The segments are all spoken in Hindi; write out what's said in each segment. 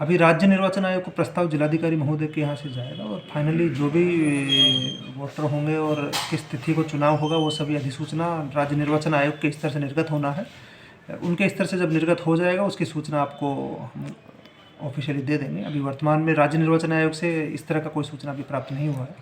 अभी राज्य निर्वाचन आयोग को प्रस्ताव जिलाधिकारी महोदय के यहाँ से जाएगा और फाइनली जो भी वोटर होंगे और किस तिथि को चुनाव होगा वो सभी अधिसूचना राज्य निर्वाचन आयोग के स्तर से निर्गत होना है। उनके स्तर से जब निर्गत हो जाएगा उसकी सूचना आपको हम ऑफिशियली दे देंगे। अभी वर्तमान में राज्य निर्वाचन आयोग से इस तरह का कोई सूचना अभी प्राप्त नहीं हुआ है।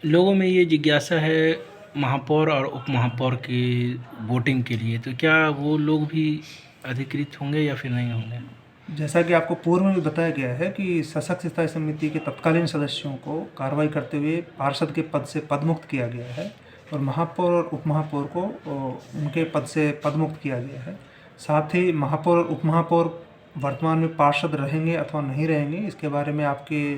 लोगों में ये जिज्ञासा है महापौर और उप महापौर की वोटिंग के लिए, तो क्या वो लोग भी अधिकृत होंगे या फिर नहीं होंगे? जैसा कि आपको पूर्व में भी बताया गया है कि सशक्त स्थायी समिति के तत्कालीन सदस्यों को कार्रवाई करते हुए पार्षद के पद से पदमुक्त किया गया है और महापौर और उप महापौर को उनके पद से पदमुक्त किया गया है। साथ ही महापौर और उप महापौर वर्तमान में पार्षद रहेंगे अथवा नहीं रहेंगे, इसके बारे में आपके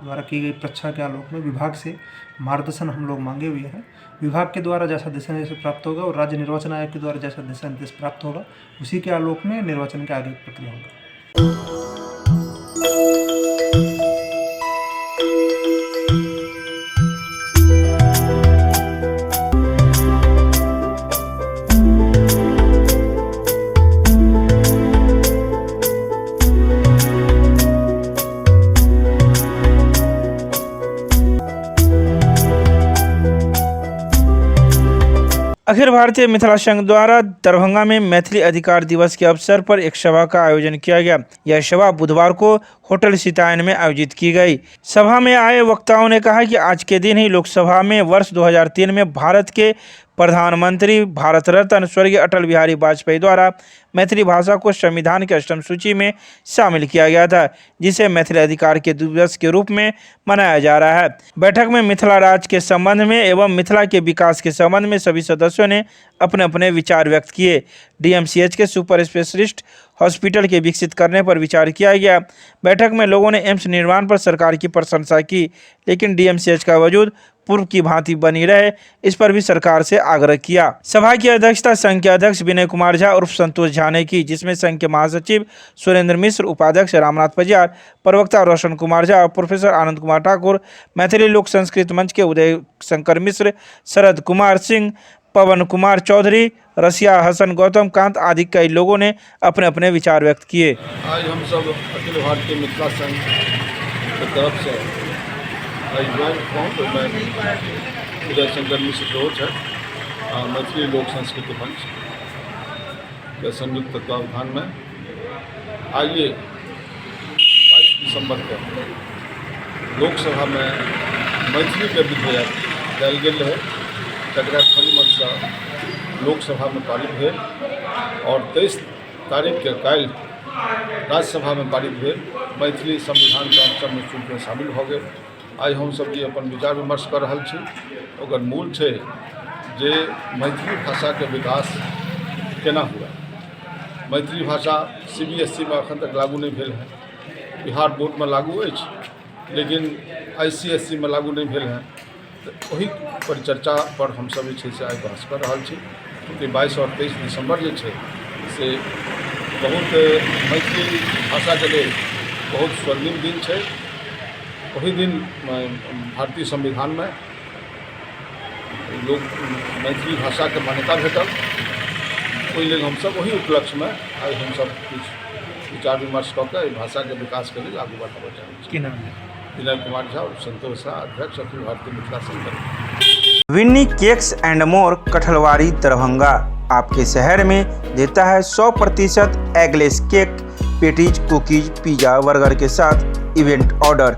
द्वारा की गई परीक्षा के आलोक में विभाग से मार्गदर्शन हम लोग मांगे हुए हैं। विभाग के द्वारा जैसा दिशा निर्देश प्राप्त होगा और राज्य निर्वाचन आयोग के द्वारा जैसा दिशा निर्देश प्राप्त होगा उसी के आलोक में निर्वाचन के आगे की प्रक्रिया होगा। अखिल भारतीय मिथिला संघ द्वारा दरभंगा में मैथिली अधिकार दिवस के अवसर पर एक सभा का आयोजन किया गया। यह सभा बुधवार को होटल सीतायन में आयोजित की गई। सभा में आए वक्ताओं ने कहा कि आज के दिन ही लोकसभा में वर्ष 2003 में भारत के प्रधानमंत्री भारत रत्न स्वर्गीय अटल बिहारी वाजपेयी द्वारा मैथिली भाषा को संविधान की अष्टम सूची में शामिल किया गया था, जिसे मैथिली अधिकार के दिवस के रूप में मनाया जा रहा है। बैठक में मिथिला राज्य के संबंध में एवं मिथिला के विकास के संबंध में सभी सदस्यों ने अपने अपने विचार व्यक्त किए। डीएमसीएच के सुपर स्पेशलिस्ट हॉस्पिटल के विकसित करने पर विचार किया गया। बैठक में लोगों ने एम्स निर्माण पर सरकार की प्रशंसा की, लेकिन डीएमसीएच का वजूद पूर्व की भांति बनी रहे, इस पर भी सरकार से आग्रह किया। सभा की अध्यक्षता संघ के अध्यक्ष विनय कुमार झा उर्फ संतोष झा ने की, जिसमें संघ के महासचिव सुरेंद्र मिश्र, उपाध्यक्ष रामनाथ पजियार, प्रवक्ता रोशन कुमार झा, प्रोफेसर आनंद कुमार ठाकुर, मैथिली लोक संस्कृत मंच के उदय शंकर मिश्र, शरद कुमार सिंह, पवन कुमार चौधरी, रसिया हसन, गौतम कांत आदि कई लोगों ने अपने अपने विचार व्यक्त किए। आज हम सब अखिल भारतीय मिथिला संघ की तरफ से तो मैं उदय शंकर मिश्र कोच है मैथिली लोक संस्कृति मंच के संयुक्त तत्वावधान में आइए 22 दिसंबर को लोकसभा में मैथिली के विधेयक लायल गेल है, तकरा ध्वनिमत से लोकसभा में पारित भेल और 23 तारीख के काल्हि राज्यसभा में पारित भेल। मैथिली संविधान के अष्टम सूची में शामिल हो गए। आज हम सब जी अपन विचार विमर्श कर रहा छी। ओकर मूल है जे मैथिली भाषा के विकास केना हुआ। मैथिली भाषा CBSE में अखन तक लागू नहीं भेल है, बिहार बोर्ड में लागू है, लेकिन ICSE में लागू नहीं भेल है। तो वही परिचर्चा पर हम सब से आज बहस कर रहा छी, क्योंकि 22 और 23 दिसंबर जो है से बहुत मैथिली भाषा के लिए बहुत स्वर्णिम दिन है। वही दिन भारतीय संविधान में लोग मैथिली भाषा के मान्यता भेटल। ओहि लेल हम सब वही उपलक्ष्य में आज हम सब कुछ विचार विमर्श कऽ भाषा के विकास के लिए आगू बढ़ाबऽ चाहै छी। विनय कुमार झा और संतोष झा, अध्यक्ष अखिल Bharatiya Mithila Sangh. Winni Cakes and More Kathalwadi Darbhanga आपके शहर में देता है 100% eggless cake, patties, cookies, pizza, burger के साथ इवेंट ऑर्डर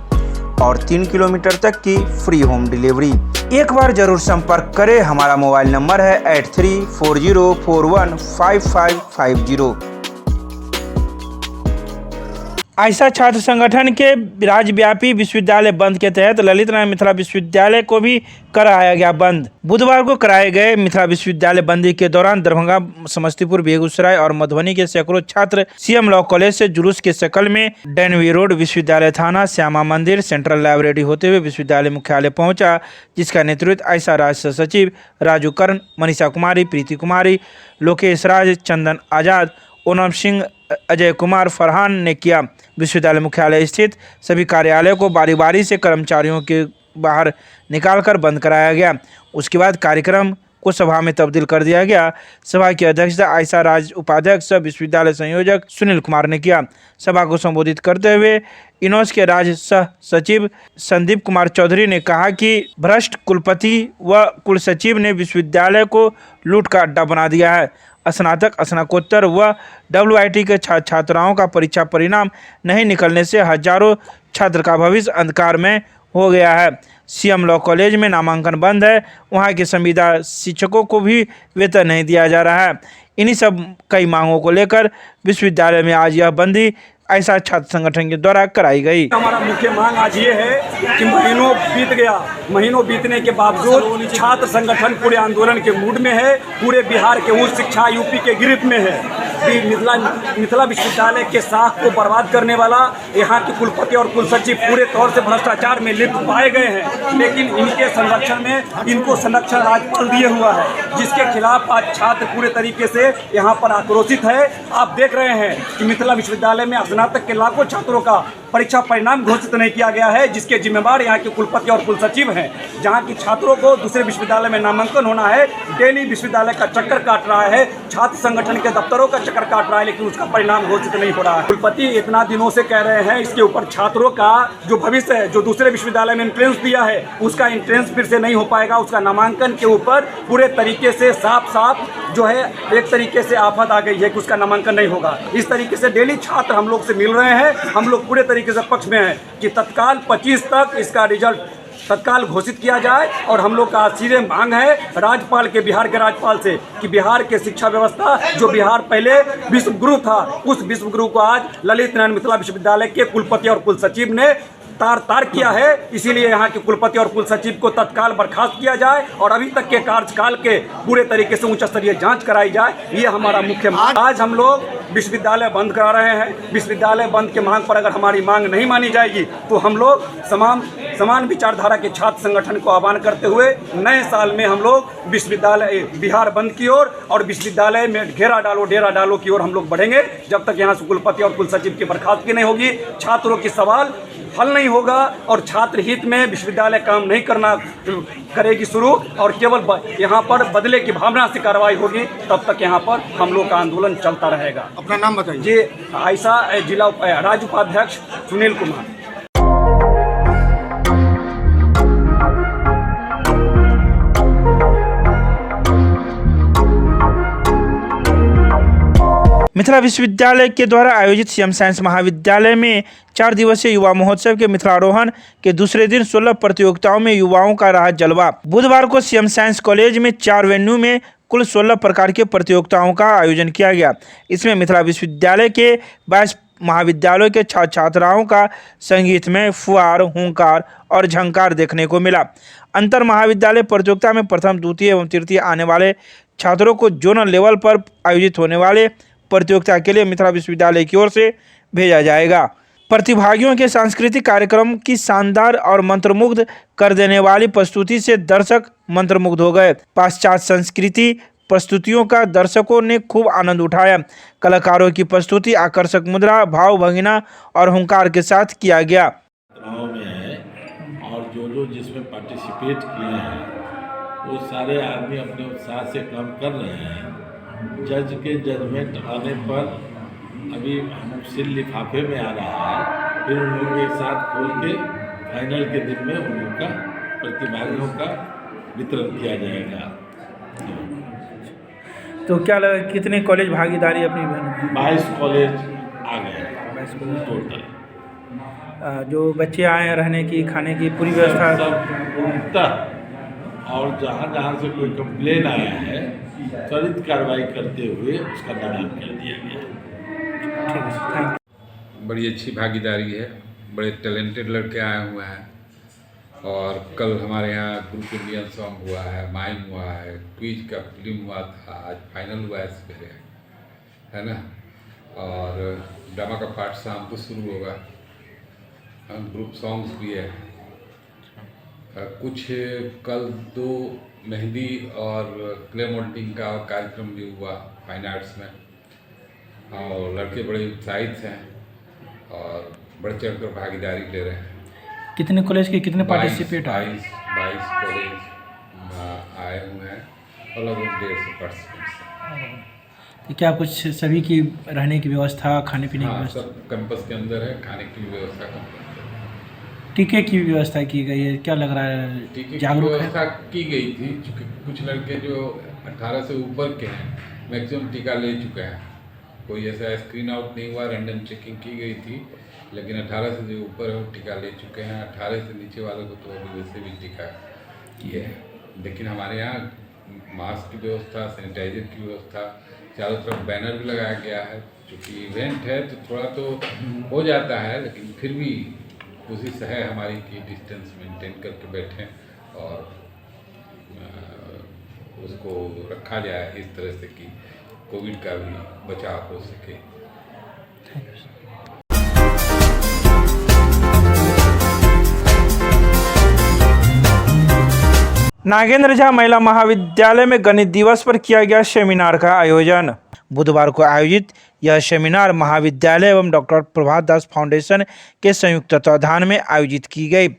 और 3 किलोमीटर तक की फ्री होम डिलीवरी। एक बार जरूर संपर्क करें। हमारा मोबाइल नंबर है 8340415550। आयशा छात्र संगठन के राज्यव्यापी विश्वविद्यालय बंद के तहत ललित नारायण मिथिला विश्वविद्यालय को भी कराया गया बंद। बुधवार को कराए गए मिथिला विश्वविद्यालय बंदी के दौरान दरभंगा, समस्तीपुर, बेगूसराय और मधुबनी के सैकड़ों छात्र CM लॉ कॉलेज से जुलूस के शक्ल में डैनवी रोड, विश्वविद्यालय थाना, श्यामा मंदिर, सेंट्रल लाइब्रेरी होते हुए विश्वविद्यालय मुख्यालय पहुंचा, जिसका नेतृत्व आयशा राज्य सचिव राजू कर्ण, मनीषा कुमारी, प्रीति कुमारी, लोकेश राज, चंदन आजाद, ओनम सिंह, अजय कुमार, फरहान ने किया। विश्वविद्यालय मुख्यालय स्थित सभी कार्यालयों को बारी बारी से कर्मचारियों के बाहर निकालकर बंद कराया गया। उसके बाद कार्यक्रम को सभा में तब्दील कर दिया गया। सभा की अध्यक्षता आयशा राज उपाध्यक्ष विश्वविद्यालय संयोजक सुनील कुमार ने किया। सभा को संबोधित करते हुए इनोस के राज्य सह सचिव संदीप कुमार चौधरी ने कहा कि भ्रष्ट कुलपति व कुलसचिव ने विश्वविद्यालय को लूट का अड्डा बना दिया है। स्नातक, स्नातकोत्तर व WIT के छात्राओं का परीक्षा परिणाम नहीं निकलने से हजारों छात्र का भविष्य अंधकार में हो गया है। CM लॉ कॉलेज में नामांकन बंद है। वहां के संविदा शिक्षकों को भी वेतन नहीं दिया जा रहा है। इन्हीं सब कई मांगों को लेकर विश्वविद्यालय में आज यह बंदी ऐसा छात्र संगठन के द्वारा कराई गई। हमारा मुख्य मांग आज ये है कि महीनों बीत गया, महीनों बीतने के बावजूद छात्र संगठन पूरे आंदोलन के मूड में है। पूरे बिहार के उच्च शिक्षा यूपी के गिरफ्त में है। मिथिला विश्वविद्यालय के साख को बर्बाद करने वाला यहाँ के कुलपति और कुलसचिव पूरे तौर से भ्रष्टाचार में लिप्त पाए गए हैं, लेकिन इनके संरक्षण में इनको संरक्षण राज्यपाल दिए हुआ है, जिसके खिलाफ आज छात्र पूरे तरीके से यहाँ पर आक्रोशित है। आप देख रहे हैं कि मिथिला विश्वविद्यालय में स्नातक के लाखों छात्रों का परीक्षा परिणाम घोषित नहीं किया गया है, जिसके जिम्मेदार यहाँ के कुलपति और कुलसचिव हैं। जहाँ की छात्रों को दूसरे विश्वविद्यालय में नामांकन होना है, डेली विश्वविद्यालय का चक्कर काट रहा है, छात्र संगठन के दफ्तरों का चक्कर काट रहा है, लेकिन उसका परिणाम घोषित नहीं हो रहा है। कुलपति इतना दिनों से कह रहे हैं इसके ऊपर छात्रों का जो भविष्य है, जो दूसरे विश्वविद्यालय में एंट्रेंस दिया है, उसका एंट्रेंस फिर से नहीं हो पाएगा। उसका नामांकन के ऊपर पूरे तरीके से साफ जो है एक तरीके से आफत आ गई है कि उसका नामांकन नहीं होगा। इस तरीके से डेली छात्र हम लोग से मिल रहे हैं। हम लोग पूरे तरीके से पक्ष में हैं कि तत्काल 25 तक इसका रिजल्ट तत्काल घोषित किया जाए। और हम लोग का सीधे मांग है राज्यपाल के, बिहार के राज्यपाल से, कि बिहार के शिक्षा व्यवस्था, जो बिहार पहले विश्व गुरु था, उस विश्व गुरु को आज ललित नारायण मिथिला विश्वविद्यालय के कुलपति और कुलसचिव ने तार किया है। इसीलिए यहाँ के कुलपति और कुलसचिव को तत्काल बर्खास्त किया जाए और अभी तक के कार्यकाल के पूरे तरीके से उच्च स्तरीय जांच कराई जाए। ये हमारा मुख्य मांग। आज हम लोग विश्वविद्यालय बंद करा रहे हैं। विश्वविद्यालय बंद के मांग पर अगर हमारी मांग नहीं मानी जाएगी तो हम लोग समान विचारधारा के छात्र संगठन को आह्वान करते हुए नए साल में हम लोग विश्वविद्यालय बिहार बंद की ओर और विश्वविद्यालय में डेरा डालो की ओर हम लोग बढ़ेंगे। जब तक यहाँ से कुलपति और कुलसचिव की बर्खास्तगी नहीं होगी, छात्रों की सवाल हल नहीं होगा और छात्र हित में विश्वविद्यालय काम नहीं करेगी शुरू, और केवल यहाँ पर बदले की भावना से कार्रवाई होगी, तब तक यहाँ पर हम लोग का आंदोलन चलता रहेगा। अपना नाम बताइए। जी, आयशा जिला राज्य उपाध्यक्ष सुनील कुमार। मिथिला विश्वविद्यालय के द्वारा आयोजित CM साइंस महाविद्यालय में 4 दिवसीय युवा महोत्सव के मिथिलारोहण के दूसरे दिन 16 प्रतियोगिताओं में युवाओं का रहा जलवा। बुधवार को CM साइंस कॉलेज में 4 वेन्यू में कुल 16 प्रकार के प्रतियोगिताओं का आयोजन किया गया। इसमें मिथिला विश्वविद्यालय के 22 महाविद्यालयों के छात्राओं का संगीत में फुहार, हुंकार और झंकार देखने को मिला। अंतर महाविद्यालय प्रतियोगिता में प्रथम, द्वितीय एवं तृतीय आने वाले छात्रों को जोनल लेवल पर आयोजित होने वाले प्रतियोगिता के लिए मिथिला विश्वविद्यालय की ओर से भेजा जाएगा। प्रतिभागियों के सांस्कृतिक कार्यक्रम की शानदार और मंत्रमुग्ध कर देने वाली प्रस्तुति से दर्शक मंत्रमुग्ध हो गए। पाश्चात्य संस्कृति प्रस्तुतियों का दर्शकों ने खूब आनंद उठाया। कलाकारों की प्रस्तुति आकर्षक मुद्रा, भाव भंगिमा और हुंकार के साथ किया गया। में है और जो जिसमें पार्टिसिपेट किए हैं वो सारे आदमी अपने उत्साह से काम कर रहे हैं। जज के जजमेंट आने पर अभी सील लिफाफे में आ रहा है, फिर उन लोगों के साथ खोल के फाइनल के दिन में उन लोगों का प्रतिभागियों का वितरण किया जाएगा। तो क्या लगा, कितने कॉलेज भागीदारी अपनी 22 कॉलेज आ गए टोटल। जो बच्चे आए हैं रहने की, खाने की पूरी व्यवस्था सब, और जहाँ से कोई कंप्लेन आया है त्वरित कार्रवाई करते हुए उसका निदान कर दिया गया। बड़ी अच्छी भागीदारी है, बड़े टैलेंटेड लड़के आए हुए हैं। और कल हमारे यहाँ ग्रुप इंडियन सॉन्ग हुआ है, माइम हुआ है, क्विज का फिल्म हुआ था, आज फाइनल हुआ है सवेरे, है ना। और ड्रामा का पार्ट शाम को शुरू होगा, ग्रुप सॉन्ग्स भी है। कुछ कल 2 मेहंदी और क्ले मोल्डिंग का कार्यक्रम भी हुआ फाइन आर्ट्स में, और लड़के बड़े उत्साहित हैं और बढ़ चढ़ कर भागीदारी ले रहे हैं। कितने कॉलेज के कितने पार्टिसिपेट आए? 22 कॉलेज आए हुए हैं और लगभग 150 पार्टिसिपेंट्स। तो क्या कुछ सभी की रहने की व्यवस्था, खाने पीने की हाँ, व्यवस्था, सब कैंपस के अंदर है, खाने की व्यवस्था कैंपस के अंदर है। टीके की व्यवस्था की गई है? क्या लग रहा है, टीके की जागरूक है? व्यवस्था की गई थी, चूँकि कुछ लड़के जो 18 से ऊपर के हैं मैक्सिमम टीका ले चुके हैं। कोई ऐसा स्क्रीन आउट नहीं हुआ, रैंडम चेकिंग की गई थी, लेकिन 18 से जो ऊपर है वो टीका ले चुके हैं। 18 से नीचे वालों को तो अभी वैसे भी टीका किए हैं। लेकिन हमारे यहाँ मास्क की व्यवस्था, सैनिटाइजर की व्यवस्था, चारों तरफ बैनर भी लगाया गया है। चूँकि इवेंट है तो थोड़ा तो हो जाता है, लेकिन फिर भी कोशिश है हमारी कि डिस्टेंस मेंटेन करके बैठें और उसको रखा जाए इस तरह से कि कोविड का भी बचाव हो सके। नागेंद्र झा महिला महाविद्यालय में गणित दिवस पर किया गया सेमिनार का आयोजन। बुधवार को आयोजित यह सेमिनार महाविद्यालय एवं डॉक्टर प्रभात दास फाउंडेशन के संयुक्त तत्वाधान में आयोजित की गई।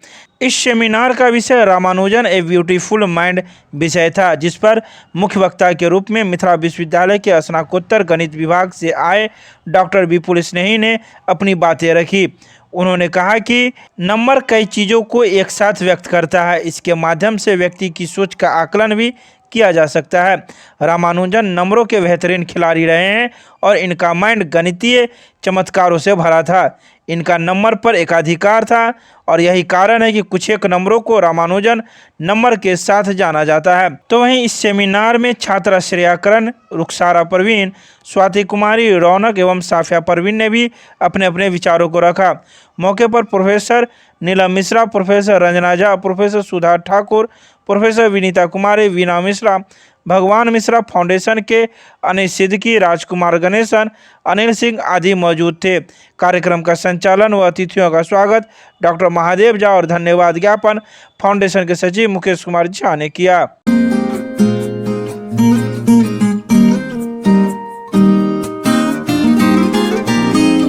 इस सेमिनार का विषय रामानुजन ए ब्यूटीफुल माइंड विषय था, जिस पर मुख्य वक्ता के रूप में मिथिला विश्वविद्यालय के स्नातकोत्तर गणित विभाग से आए डॉक्टर विपुल स्नेही ने अपनी बातें रखी। उन्होंने कहा कि नंबर कई चीज़ों को एक साथ व्यक्त करता है, इसके माध्यम से व्यक्ति की सोच का आकलन भी किया जा सकता है। रामानुजन नंबरों के बेहतरीन खिलाड़ी रहे हैं और इनका माइंड गणितीय चमत्कारों से भरा था। इनका नंबर पर एकाधिकार था और यही कारण है कि कुछ एक नंबरों को रामानुजन नंबर के साथ जाना जाता है। तो वहीं इस सेमिनार में छात्रा श्रेयाकरण, रुखसारा परवीन, स्वाति कुमारी, रौनक एवं साफिया परवीन ने भी अपने अपने विचारों को रखा। मौके पर professor Neelam Mishra, professor Ranjana Jha, professor सुधा ठाकुर, प्रोफेसर विनीता कुमारी, वीना मिश्रा, भगवान मिश्रा फाउंडेशन के अनिल सिद्दीकी, राजकुमार गणेशन, अनिल सिंह आदि मौजूद थे। कार्यक्रम का संचालन व अतिथियों का स्वागत डॉक्टर महादेव झा और धन्यवाद ज्ञापन फाउंडेशन के सचिव मुकेश कुमार झा ने किया।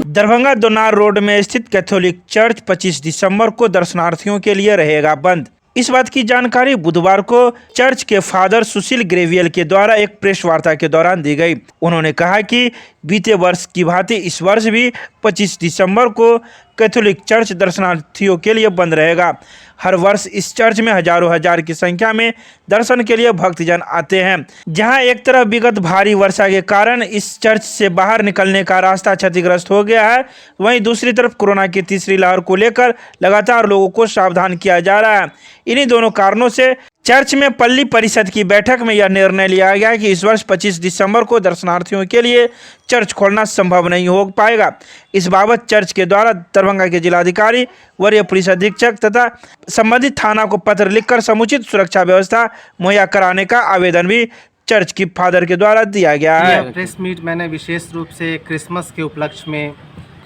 दरभंगा दोनार रोड में स्थित कैथोलिक चर्च 25 दिसंबर को दर्शनार्थियों के लिए रहेगा बंद। इस बात की जानकारी बुधवार को चर्च के फादर सुशील ग्रेवियल के द्वारा एक प्रेस वार्ता के दौरान दी गई। उन्होंने कहा कि बीते वर्ष की भांति इस वर्ष भी 25 दिसंबर को कैथोलिक चर्च दर्शनार्थियों के लिए बंद रहेगा। हर वर्ष इस चर्च में हजारों हजार की संख्या में दर्शन के लिए भक्तजन आते हैं। जहां एक तरफ विगत भारी वर्षा के कारण इस चर्च से बाहर निकलने का रास्ता क्षतिग्रस्त हो गया है, वहीं दूसरी तरफ कोरोना की तीसरी लहर को लेकर लगातार लोगों को सावधान किया जा रहा है। इन्हीं दोनों कारणों से चर्च में पल्ली परिषद की बैठक में यह निर्णय लिया गया कि इस वर्ष 25 दिसंबर को दर्शनार्थियों के लिए चर्च खोलना संभव नहीं हो पाएगा। इस बाबत चर्च के द्वारा दरभंगा के जिलाधिकारी, वरीय पुलिस अधीक्षक तथा संबंधित थाना को पत्र लिखकर समुचित सुरक्षा व्यवस्था मुहैया कराने का आवेदन भी चर्च की फादर के द्वारा दिया गया है। प्रेस मीट मैंने विशेष रूप से क्रिसमस के उपलक्ष्य में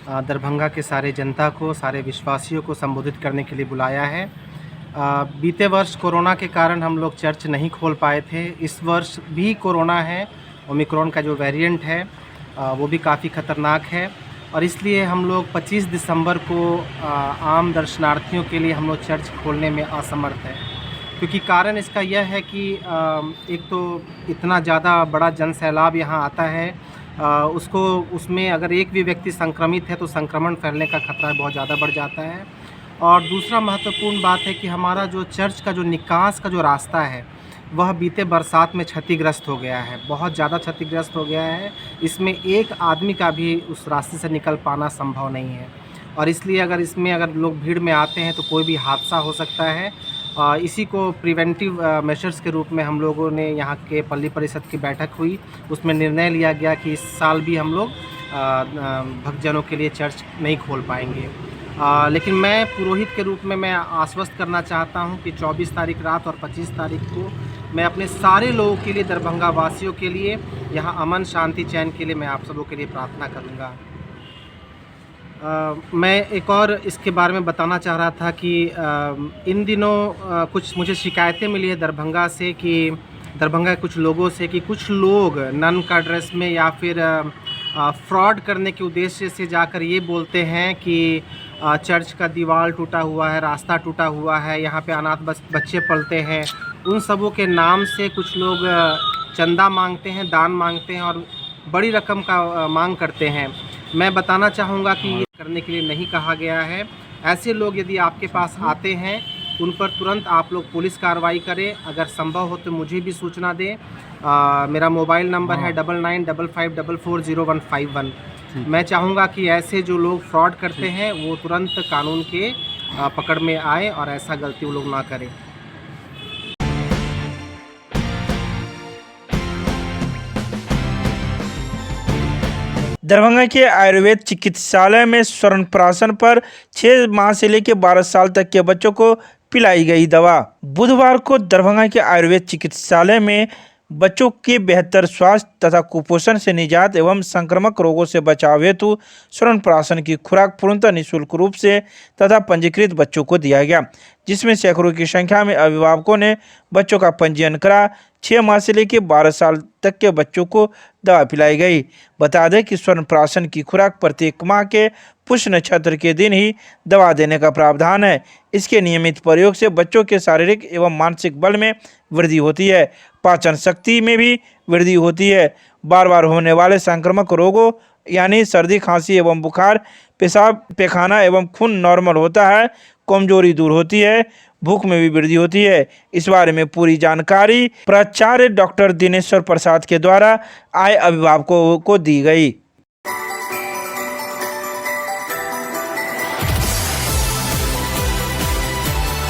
दरभंगा के सारे जनता को, सारे विश्वासियों को संबोधित करने के लिए बुलाया है। बीते वर्ष कोरोना के कारण हम लोग चर्च नहीं खोल पाए थे। इस वर्ष भी कोरोना है, ओमिक्रॉन का जो वेरिएंट है वो भी काफ़ी ख़तरनाक है और इसलिए हम लोग 25 दिसंबर को आम दर्शनार्थियों के लिए हम लोग चर्च खोलने में असमर्थ हैं, क्योंकि कारण इसका यह है कि एक तो इतना ज़्यादा बड़ा जन सैलाब यहाँ आता है, उसमें अगर एक भी व्यक्ति संक्रमित है तो संक्रमण फैलने का खतरा बहुत ज़्यादा बढ़ जाता है। और दूसरा महत्वपूर्ण बात है कि हमारा जो चर्च का जो निकास का जो रास्ता है वह बीते बरसात में क्षतिग्रस्त हो गया है, बहुत ज़्यादा क्षतिग्रस्त हो गया है। इसमें एक आदमी का भी उस रास्ते से निकल पाना संभव नहीं है और इसलिए अगर लोग भीड़ में आते हैं तो कोई भी हादसा हो सकता है। इसी को प्रिवेंटिव मेजर्स के रूप में हम लोगों ने यहाँ के पल्ली परिषद की बैठक हुई, उसमें निर्णय लिया गया कि इस साल भी हम लोग भक्तजनों के लिए चर्च नहीं खोल पाएंगे। लेकिन मैं पुरोहित के रूप में मैं आश्वस्त करना चाहता हूं कि 24 तारीख रात और 25 तारीख को मैं अपने सारे लोगों के लिए, दरभंगा वासियों के लिए, यहां अमन शांति चैन के लिए मैं आप सबों के लिए प्रार्थना करूंगा। मैं एक और इसके बारे में बताना चाह रहा था कि इन दिनों कुछ मुझे शिकायतें मिली है दरभंगा से, कि दरभंगा के कुछ लोगों से कि कुछ लोग नन का ड्रेस में या फिर फ्रॉड करने के उद्देश्य से जाकर ये बोलते हैं कि चर्च का दीवार टूटा हुआ है, रास्ता टूटा हुआ है, यहाँ पे अनाथ बच्चे पलते हैं। उन सबों के नाम से कुछ लोग चंदा मांगते हैं, दान मांगते हैं और बड़ी रकम का मांग करते हैं। मैं बताना चाहूँगा कि ये करने के लिए नहीं कहा गया है। ऐसे लोग यदि आपके पास आते हैं उन पर तुरंत आप लोग पुलिस कार्रवाई करें। अगर संभव हो तो मुझे भी सूचना दें। मेरा मोबाइल नंबर है 9955440151। मैं चाहूँगा कि ऐसे जो लोग फ्रॉड करते हैं वो तुरंत कानून के पकड़ में आए और ऐसा गलती वो लोग ना करें। दरभंगा के आयुर्वेद चिकित्सालय में स्वर्ण प्राशन पर 6 माह से लेकर 12 साल तक के बच्चों को पिलाई गई दवा। बुधवार को दरभंगा के आयुर्वेद चिकित्सालय में बच्चों के बेहतर स्वास्थ्य तथा कुपोषण से निजात एवं संक्रामक रोगों से बचाव हेतु स्वर्ण प्राशन की खुराक पूर्णतः निःशुल्क रूप से तथा पंजीकृत बच्चों को दिया गया, जिसमें सैकड़ों की संख्या में अभिभावकों ने बच्चों का पंजीयन करा। 6 माह से लेकर 12 साल तक के बच्चों को दवा पिलाई गई। बता दें कि स्वर्ण प्राशन की खुराक प्रत्येक माह के पुष्य नक्षत्र के दिन ही दवा देने का प्रावधान है। इसके नियमित प्रयोग से बच्चों के शारीरिक एवं मानसिक बल में वृद्धि होती है, पाचन शक्ति में भी वृद्धि होती है, बार बार होने वाले संक्रामक रोगों यानी सर्दी, खांसी एवं बुखार, पेशाब पैखाना एवं खून नॉर्मल होता है, कमजोरी दूर होती है, भूख में भी वृद्धि होती है। इस बारे में पूरी जानकारी प्राचार्य डॉक्टर दिनेश्वर प्रसाद के द्वारा आए अभिभावकों को दी गई।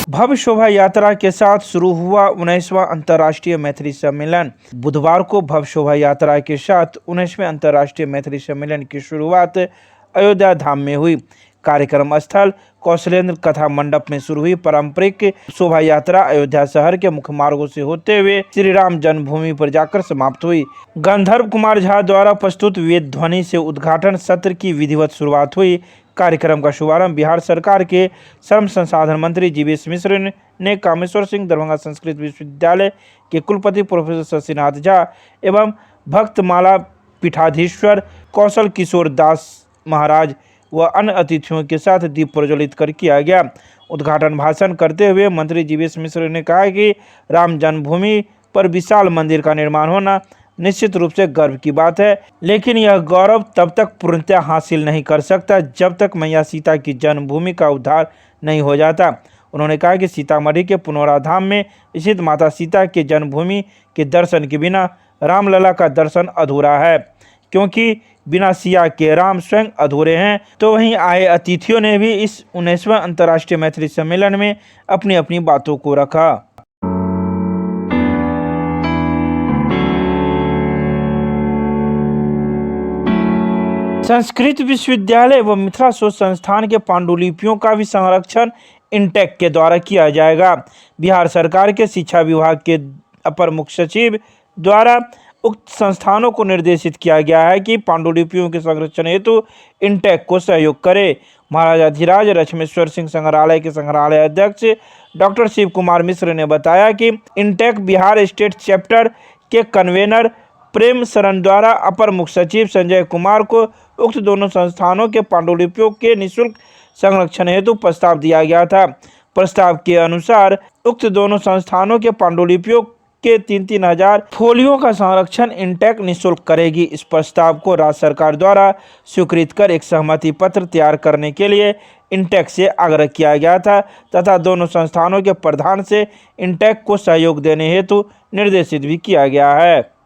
भव्य शोभा यात्रा के साथ शुरू हुआ 19वां अंतर्राष्ट्रीय मैथिली सम्मेलन। बुधवार को भव्य शोभा यात्रा के साथ 19वें अंतर्राष्ट्रीय मैथिली सम्मेलन की शुरुआत अयोध्या धाम में हुई। कार्यक्रम स्थल कौशलेंद्र कथा मंडप में शुरू हुई पारंपरिक शोभा यात्रा अयोध्या शहर के मुख्य मार्गों से होते हुए श्री राम जन्मभूमि पर जाकर समाप्त हुई। गंधर्व कुमार झा द्वारा प्रस्तुत वेद ध्वनि से उद्घाटन सत्र की विधिवत शुरुआत हुई। कार्यक्रम का शुभारंभ बिहार सरकार के श्रम संसाधन मंत्री जीवेश मिश्र ने कामेश्वर सिंह दरभंगा संस्कृत विश्वविद्यालय के कुलपति प्रोफेसर शशिनाथ झा एवं भक्तमाला पीठाधीश्वर कौशल किशोर दास महाराज व अन्य अतिथियों के साथ दीप प्रज्वलित कर किया गया। उद्घाटन भाषण करते हुए मंत्री जीवेश मिश्र ने कहा कि राम जन्मभूमि पर विशाल मंदिर का निर्माण होना निश्चित रूप से गर्व की बात है, लेकिन यह गौरव तब तक पूर्णतः हासिल नहीं कर सकता जब तक मैया सीता की जन्मभूमि का उद्धार नहीं हो जाता। उन्होंने कहा कि सीतामढ़ी के पुनौरा धाम में स्थित माता सीता के जन्मभूमि के दर्शन के बिना रामलला का दर्शन अधूरा है, क्योंकि बिना सिया के राम स्वयं अधूरे हैं। तो वहीं आए अतिथियों ने भी इस 19वें अंतर्राष्ट्रीय मैथिली सम्मेलन में अपनी अपनी बातों को रखा। संस्कृत विश्वविद्यालय एवं मिथिला शोध संस्थान के पांडुलिपियों का भी संरक्षण इंटेक के द्वारा किया जाएगा। बिहार सरकार के शिक्षा विभाग के अपर मुख्य सचिव द्वारा उक्त संस्थानों को निर्देशित किया गया है कि पांडुलिपियों के संरक्षण हेतु इंटेक को सहयोग करे। महाराजाधिराज लक्ष्मेश्वर सिंह संग्रहालय के संग्रहालय अध्यक्ष डॉक्टर शिव कुमार मिश्र ने बताया कि इंटेक बिहार स्टेट चैप्टर के कन्वेनर प्रेम शरण द्वारा अपर मुख्य सचिव संजय कुमार को उक्त दोनों संस्थानों के पांडुलिपियों के निःशुल्क संरक्षण हेतु प्रस्ताव दिया गया था। प्रस्ताव के अनुसार उक्त दोनों संस्थानों के पांडुलिपियों के 3-3 हजार फोलियो का संरक्षण इंटेक निःशुल्क करेगी। इस प्रस्ताव को राज्य सरकार द्वारा स्वीकृत कर एक सहमति पत्र तैयार करने के लिए इंटेक से आग्रह किया गया था तथा दोनों संस्थानों के प्रधान से इंटेक को सहयोग देने हेतु निर्देशित भी किया गया है।